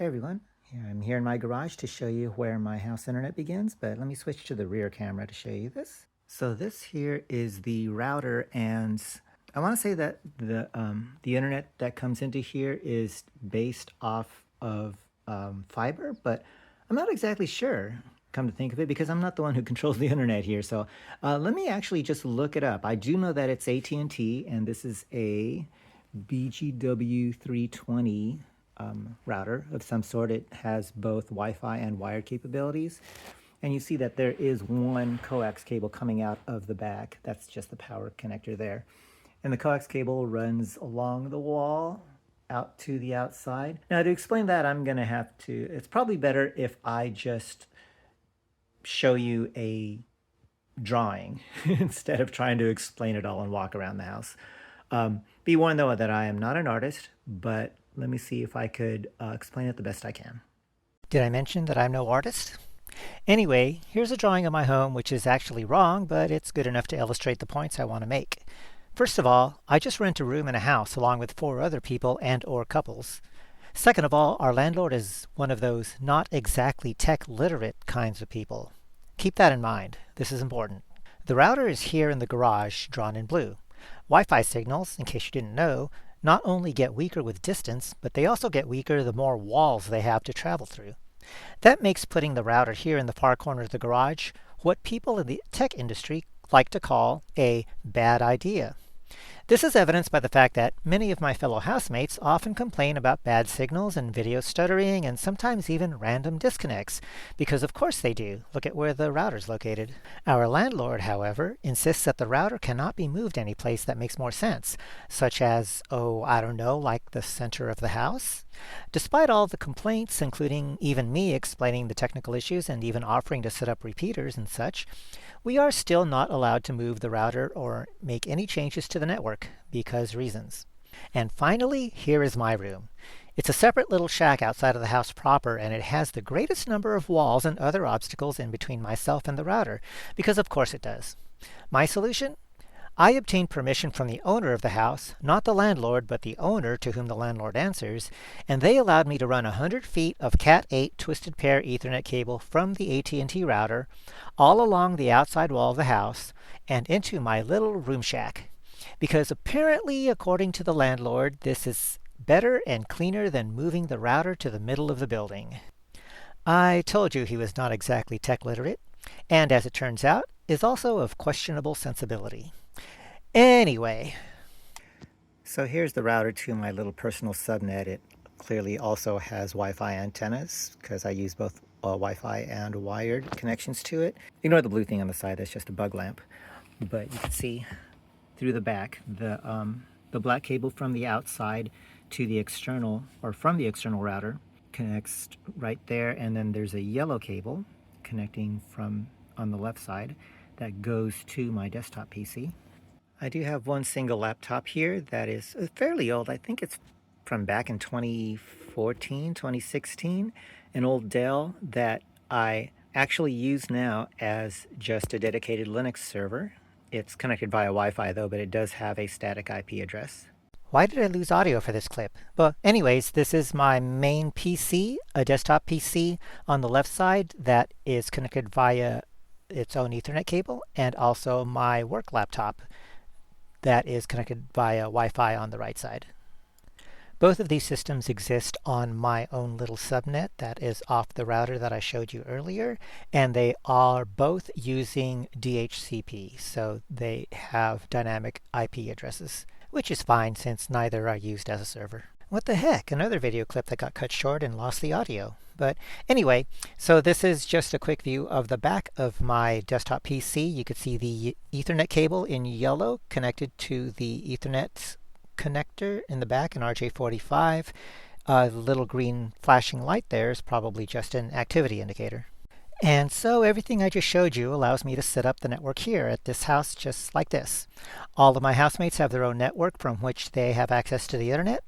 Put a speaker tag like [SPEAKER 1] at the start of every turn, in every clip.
[SPEAKER 1] Hey everyone, I'm here in my garage to show you where my house internet begins, but let me switch to the rear camera to show you this. So this here is the router, and I want to say that the internet that comes into here is based off of fiber, but I'm not exactly sure, come to think of it, because I'm not the one who controls the internet here. So let me actually just look it up. I do know that it's AT&T, and this is a BGW 320 router of some sort. It has both Wi-Fi and wired capabilities. And you see that there is one coax cable coming out of the back. That's just the power connector there. And the coax cable runs along the wall out to the outside. Now to explain that, I'm gonna have to, it's probably better if I just show you a drawing instead of trying to explain it all and walk around the house. Be warned though that I am not an artist, but let me see if I could explain it the best I can.
[SPEAKER 2] Did I mention that I'm no artist? Anyway, here's a drawing of my home which is actually wrong, but it's good enough to illustrate the points I want to make. First of all, I just rent a room in a house along with 4 other people and/or couples. Second of all, our landlord is one of those not exactly tech-literate kinds of people. Keep that in mind. This is important. The router is here in the garage, drawn in blue. Wi-Fi signals, in case you didn't know, not only get weaker with distance, but they also get weaker the more walls they have to travel through. That makes putting the router here in the far corner of the garage what people in the tech industry like to call a bad idea. This is evidenced by the fact that many of my fellow housemates often complain about bad signals and video stuttering and sometimes even random disconnects, because of course they do. Look at where the router's located. Our landlord, however, insists that the router cannot be moved any place that makes more sense, such as, I don't know, like the center of the house. Despite all the complaints, including even me explaining the technical issues and even offering to set up repeaters and such, we are still not allowed to move the router or make any changes to the network because reasons. And finally, here is my room. It's a separate little shack outside of the house proper, and it has the greatest number of walls and other obstacles in between myself and the router, because of course it does. My solution? I obtained permission from the owner of the house, not the landlord, but the owner to whom the landlord answers, and they allowed me to run 100 feet of Cat8 twisted pair Ethernet cable from the AT&T router all along the outside wall of the house and into my little room shack. Because apparently, according to the landlord, this is better and cleaner than moving the router to the middle of the building. I told you he was not exactly tech literate, and as it turns out, is also of questionable sensibility. Anyway.
[SPEAKER 1] So here's the router to my little personal subnet. It clearly also has Wi-Fi antennas because I use both Wi-Fi and wired connections to it. Ignore the blue thing on the side, that's just a bug lamp. But you can see through the back the black cable from the outside to the external, or from the external router, connects right there, and then there's a yellow cable connecting from on the left side that goes to my desktop PC. I do have one single laptop here that is fairly old. I think it's from back in 2014, 2016, an old Dell that I actually use now as just a dedicated Linux server. It's connected via Wi-Fi though, but it does have a static IP address.
[SPEAKER 2] Why did I lose audio for this clip? But anyways, this is my main PC, a desktop PC on the left side that is connected via its own Ethernet cable, and also my work laptop that is connected via Wi-Fi on the right side. Both of these systems exist on my own little subnet that is off the router that I showed you earlier, and they are both using DHCP, so they have dynamic IP addresses, which is fine since neither are used as a server. What the heck? Another video clip that got cut short and lost the audio. But anyway, so this is just a quick view of the back of my desktop PC. You could see the Ethernet cable in yellow connected to the Ethernet connector in the back in RJ45. The little green flashing light there is probably just an activity indicator. And so everything I just showed you allows me to set up the network here at this house just like this. All of my housemates have their own network from which they have access to the internet.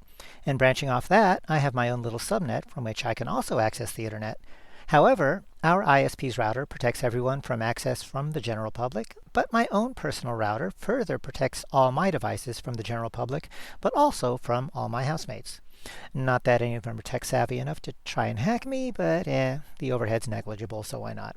[SPEAKER 2] And branching off that, I have my own little subnet from which I can also access the internet. However, our ISP's router protects everyone from access from the general public, but my own personal router further protects all my devices from the general public, but also from all my housemates. Not that any of them are tech savvy enough to try and hack me, but the overhead's negligible, so why not?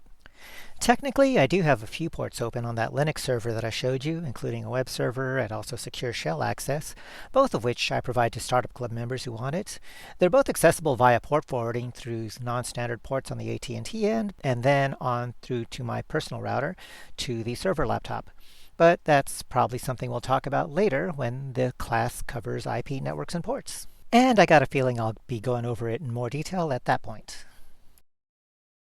[SPEAKER 2] Technically, I do have a few ports open on that Linux server that I showed you, including a web server and also secure shell access, both of which I provide to Startup Club members who want it. They're both accessible via port forwarding through non-standard ports on the AT&T end, and then on through to my personal router to the server laptop. But that's probably something we'll talk about later when the class covers IP networks and ports. And I got a feeling I'll be going over it in more detail at that point.